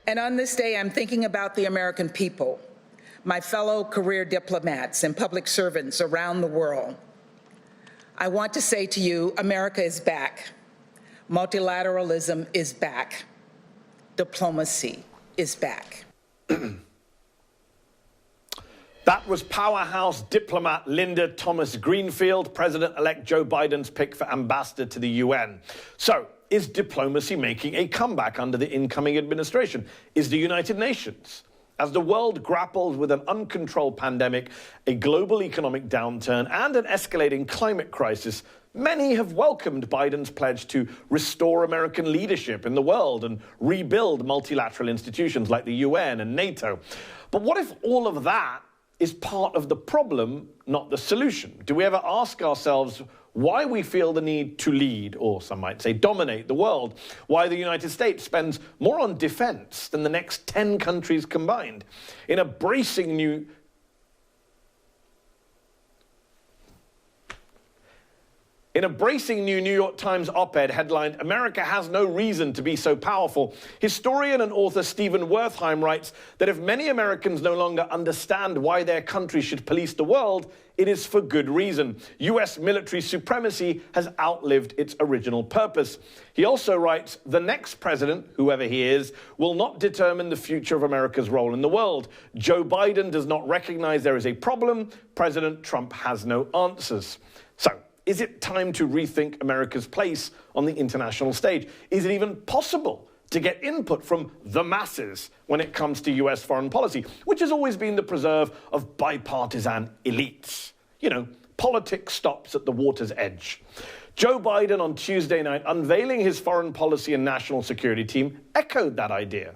And on this day, I'm thinking about the American people, my fellow career diplomats and public servants around the world. I want to say to you, America is back. Multilateralism is back. Diplomacy is back. That was powerhouse diplomat Linda Thomas-Greenfield, President-elect Joe Biden's pick for ambassador to the UN. So, is diplomacy making a comeback under the incoming administration? Is the United Nations? As the world grapples with an uncontrolled pandemic, a global economic downturn, and an escalating climate crisis, many have welcomed Biden's pledge to restore American leadership in the world and rebuild multilateral institutions like the UN and NATO. But what if all of that is part of the problem, not the solution? Do we ever ask ourselves why we feel the need to lead, or some might say dominate, the world? Why the United States spends more on defense than the next 10 countries combined? In a bracing new New York Times op-ed headlined, "America has no reason to be so powerful," historian and author Stephen Wertheim writes that if many Americans no longer understand why their country should police the world, it is for good reason. US military supremacy has outlived its original purpose. He also writes, "The next president, whoever he is, will not determine the future of America's role in the world. Joe Biden does not recognize there is a problem. President Trump has no answers." So, is it time to rethink America's place on the international stage? Is it even possible to get input from the masses when it comes to US foreign policy, which has always been the preserve of bipartisan elites? You know, politics stops at the water's edge. Joe Biden on Tuesday night, unveiling his foreign policy and national security team, echoed that idea.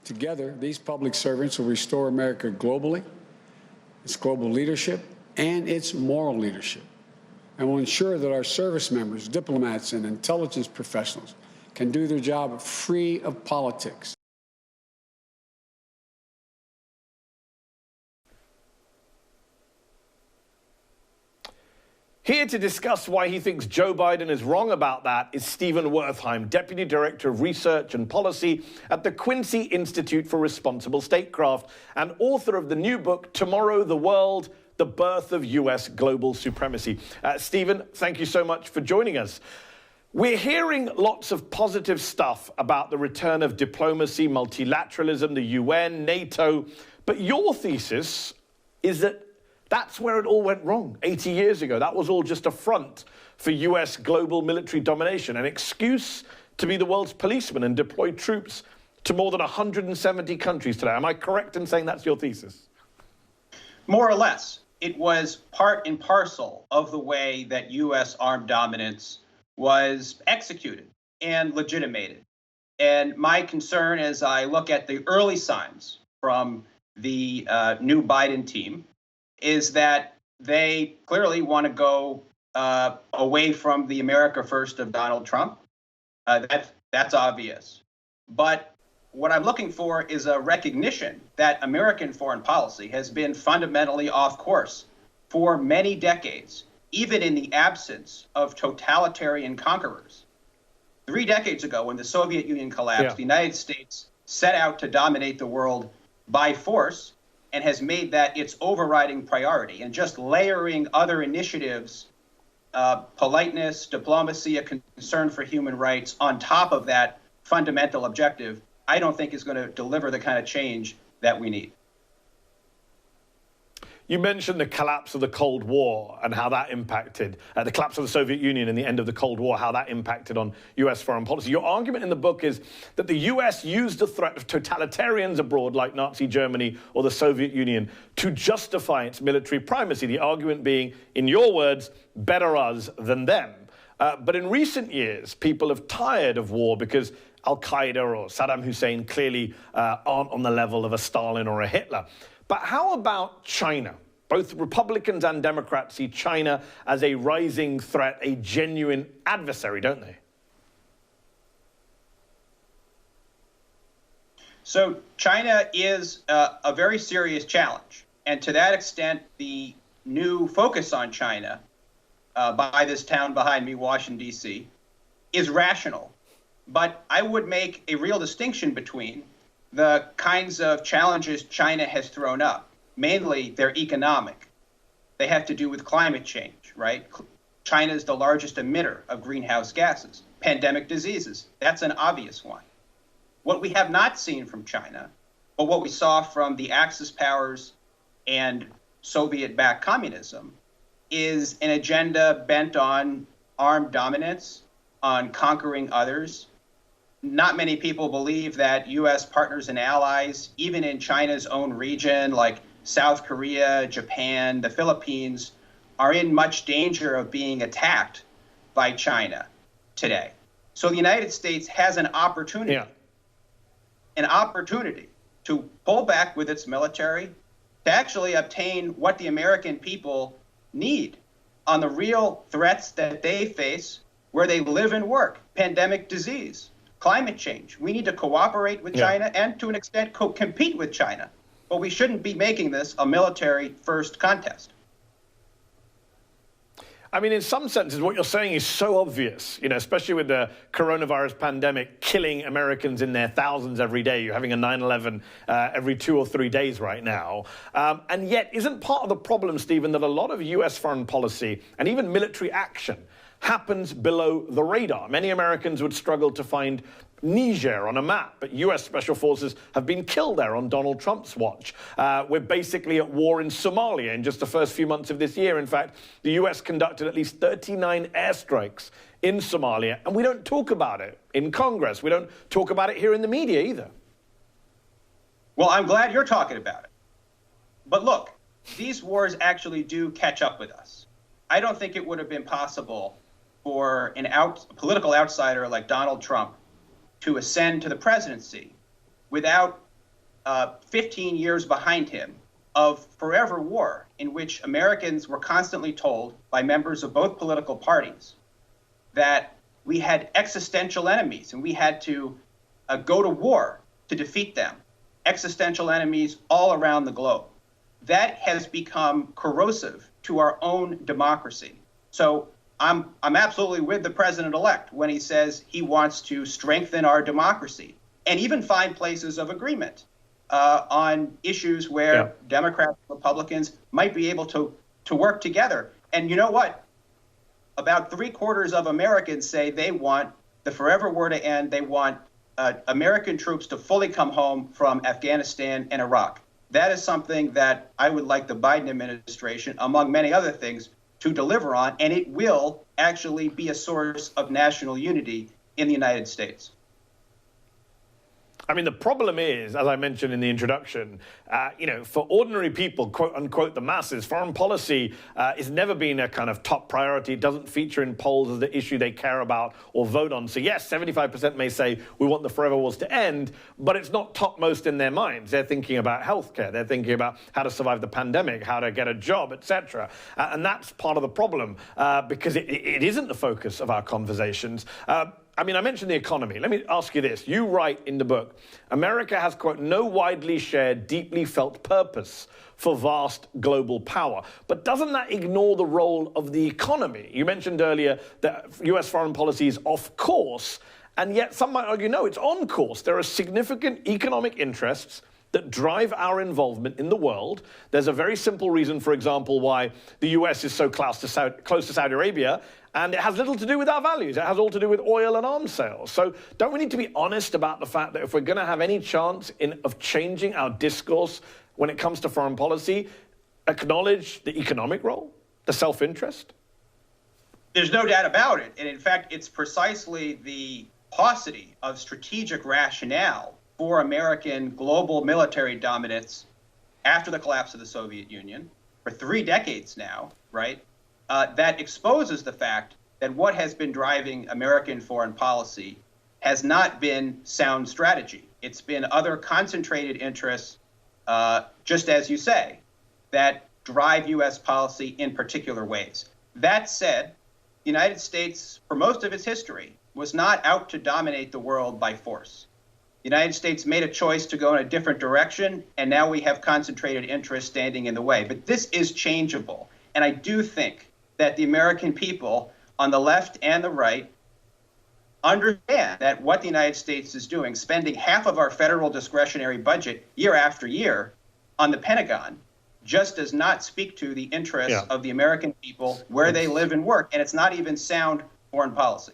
Together, these public servants will restore America globally, its global leadership, and its moral leadership, and will ensure that our service members, diplomats, and intelligence professionals can do their job free of politics. Here to discuss why he thinks Joe Biden is wrong about that is Stephen Wertheim, Deputy Director of Research and Policy at the Quincy Institute for Responsible Statecraft and author of the new book, Tomorrow the World, The Birth of US Global Supremacy. Stephen, thank you so much for joining us. We're hearing lots of positive stuff about the return of diplomacy, multilateralism, the UN, NATO, but your thesis is that that's where it all went wrong 80 years ago. That was all just a front for US global military domination, an excuse to be the world's policeman and deploy troops to more than 170 countries today. Am I correct in saying that's your thesis? More or less. It was part and parcel of the way that U.S. armed dominance was executed and legitimated. And my concern as I look at the early signs from the new Biden team is that they clearly want to go away from the America First of Donald Trump. That's obvious. But what I'm looking for is a recognition that American foreign policy has been fundamentally off course for many decades, even in the absence of totalitarian conquerors. 3 decades ago, when the Soviet Union collapsed, the United States set out to dominate the world by force and has made that its overriding priority. And just layering other initiatives, politeness, diplomacy, a concern for human rights on top of that fundamental objective, I don't think is going to deliver the kind of change that we need. You mentioned the collapse of the Cold War and how that impacted, the collapse of the Soviet Union and the end of the Cold War, how that impacted on US foreign policy. Your argument in the book is that the US used the threat of totalitarians abroad like Nazi Germany or the Soviet Union to justify its military primacy, the argument being, in your words, better us than them. But in recent years, people have tired of war because Al-Qaeda or Saddam Hussein clearly aren't on the level of a Stalin or a Hitler. But how about China? Both Republicans and Democrats see China as a rising threat, a genuine adversary, don't they? So China is a very serious challenge. And to that extent, the new focus on China by this town behind me, Washington, D.C., is rational. But I would make a real distinction between the kinds of challenges China has thrown up. Mainly, they're economic. They have to do with climate change, right? China is the largest emitter of greenhouse gases. Pandemic diseases, that's an obvious one. What we have not seen from China, but what we saw from the Axis powers and Soviet-backed communism, is an agenda bent on armed dominance, on conquering others. Not many people believe that U.S. partners and allies, even in China's own region, like South Korea, Japan, the Philippines, are in much danger of being attacked by China today. So the United States has an opportunity, to pull back with its military, to actually obtain what the American people need on the real threats that they face where they live and work: pandemic disease, climate change. We need to cooperate with China and, to an extent, compete with China. But we shouldn't be making this a military-first contest. I mean, in some senses, what you're saying is so obvious, especially with the coronavirus pandemic killing Americans in their thousands every day. You're having a 9/11 every 2 or 3 days right now. And yet, isn't part of the problem, Stephen, that a lot of U.S. foreign policy and even military action happens below the radar? Many Americans would struggle to find Niger on a map, but U.S. special forces have been killed there on Donald Trump's watch. We're basically at war in Somalia in just the first few months of this year. In fact, the U.S. conducted at least 39 airstrikes in Somalia, and we don't talk about it in Congress. We don't talk about it here in the media either. Well, I'm glad you're talking about it. But look, these wars actually do catch up with us. I don't think it would have been possible for a political outsider like Donald Trump to ascend to the presidency without 15 years behind him of forever war, in which Americans were constantly told by members of both political parties that we had existential enemies and we had to go to war to defeat them. Existential enemies all around the globe. That has become corrosive to our own democracy. So I'm absolutely with the president-elect when he says he wants to strengthen our democracy and even find places of agreement on issues where Democrats and Republicans might be able to work together. And you know what? About 3/4 of Americans say they want the forever war to end. They want American troops to fully come home from Afghanistan and Iraq. That is something that I would like the Biden administration, among many other things, to deliver on, and it will actually be a source of national unity in the United States. I mean, the problem is, as I mentioned in the introduction, for ordinary people, quote unquote, the masses, foreign policy has never been a kind of top priority. It doesn't feature in polls as the issue they care about or vote on. So yes, 75% may say we want the forever wars to end, but it's not topmost in their minds. They're thinking about healthcare. They're thinking about how to survive the pandemic, how to get a job, etc. And that's part of the problem because it isn't the focus of our conversations. I mean, I mentioned the economy. Let me ask you this. You write in the book, America has, quote, no widely shared, deeply felt purpose for vast global power. But doesn't that ignore the role of the economy? You mentioned earlier that U.S. foreign policy is off course, and yet some might argue, no, it's on course. There are significant economic interests that drive our involvement in the world. There's a very simple reason, for example, why the U.S. is so close to Saudi Arabia, and it has little to do with our values. It has all to do with oil and arms sales. So don't we need to be honest about the fact that if we're going to have any chance of changing our discourse when it comes to foreign policy, acknowledge the economic role, the self-interest? There's no doubt about it. And in fact, it's precisely the paucity of strategic rationale for American global military dominance after the collapse of the Soviet Union for 3 decades now, right? That exposes the fact that what has been driving American foreign policy has not been sound strategy. It's been other concentrated interests, just as you say, that drive U.S. policy in particular ways. That said, the United States, for most of its history, was not out to dominate the world by force. The United States made a choice to go in a different direction, and now we have concentrated interests standing in the way. But this is changeable. And I do think that the American people on the left and the right understand that what the United States is doing, spending half of our federal discretionary budget year after year on the Pentagon, just does not speak to the interests of the American people where they live and work, and it's not even sound foreign policy.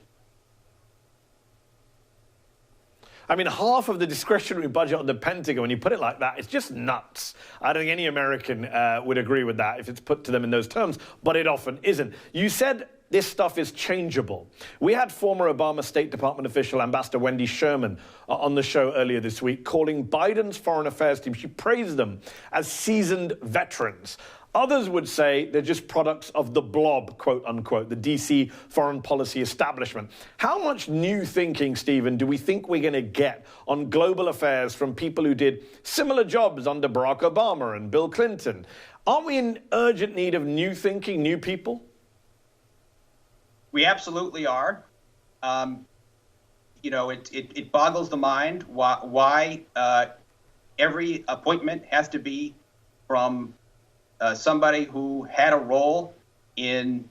I mean, half of the discretionary budget on the Pentagon, when you put it like that, it's just nuts. I don't think any American would agree with that if it's put to them in those terms, but it often isn't. You said this stuff is changeable. We had former Obama State Department official Ambassador Wendy Sherman on the show earlier this week, calling Biden's foreign affairs team, she praised them as seasoned veterans. Others would say they're just products of the blob, quote unquote, the DC foreign policy establishment. How much new thinking, Stephen, do we think we're going to get on global affairs from people who did similar jobs under Barack Obama and Bill Clinton? Aren't we in urgent need of new thinking, new people? We absolutely are. You know, it boggles the mind why every appointment has to be from somebody who had a role in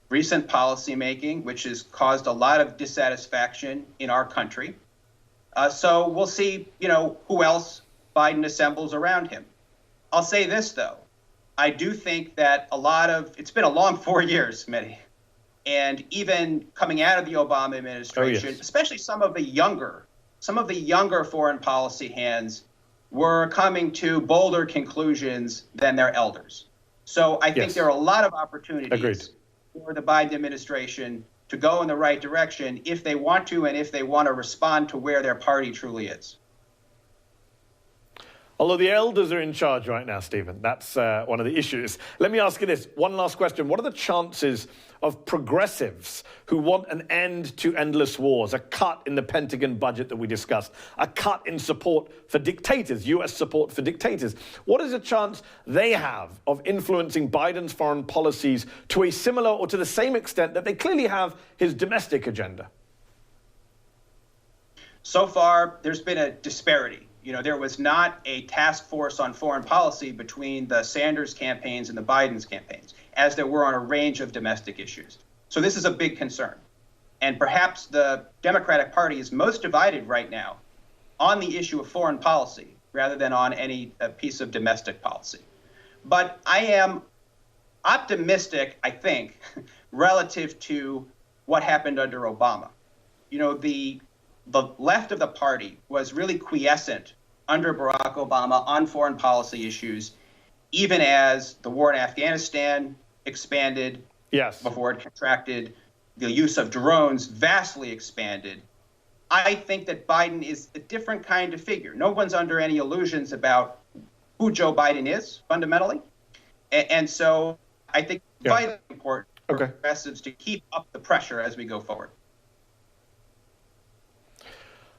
recent policymaking, which has caused a lot of dissatisfaction in our country. So we'll see, you know, who else Biden assembles around him. I'll say this, though. I do think that it's been a long 4 years, Mehdi. And even coming out of the Obama administration, especially some of the younger foreign policy hands were coming to bolder conclusions than their elders. So I think there are a lot of opportunities for the Biden administration to go in the right direction if they want to and if they want to respond to where their party truly is. Although the elders are in charge right now, Stephen. That's one of the issues. Let me ask you this. One last question. What are the chances of progressives who want an end to endless wars, a cut in the Pentagon budget that we discussed, a cut in support for dictators, U.S. support for dictators? What is the chance they have of influencing Biden's foreign policies to a similar or to the same extent that they clearly have his domestic agenda? So far, there's been a disparity. You know, there was not a task force on foreign policy between the Sanders campaigns and the Biden's campaigns, as there were on a range of domestic issues. So this is a big concern. And perhaps the Democratic Party is most divided right now on the issue of foreign policy rather than on any piece of domestic policy. But I am optimistic, I think, relative to what happened under Obama. You know, the left of the party was really quiescent under Barack Obama on foreign policy issues, even as the war in Afghanistan expanded before it contracted, the use of drones vastly expanded. I think that Biden is a different kind of figure. No one's under any illusions about who Joe Biden is, fundamentally. And so I think it's vitally important for progressives to keep up the pressure as we go forward.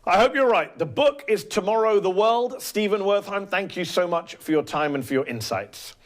I hope you're right. The book is Tomorrow, the World. Stephen Wertheim, thank you so much for your time and for your insights.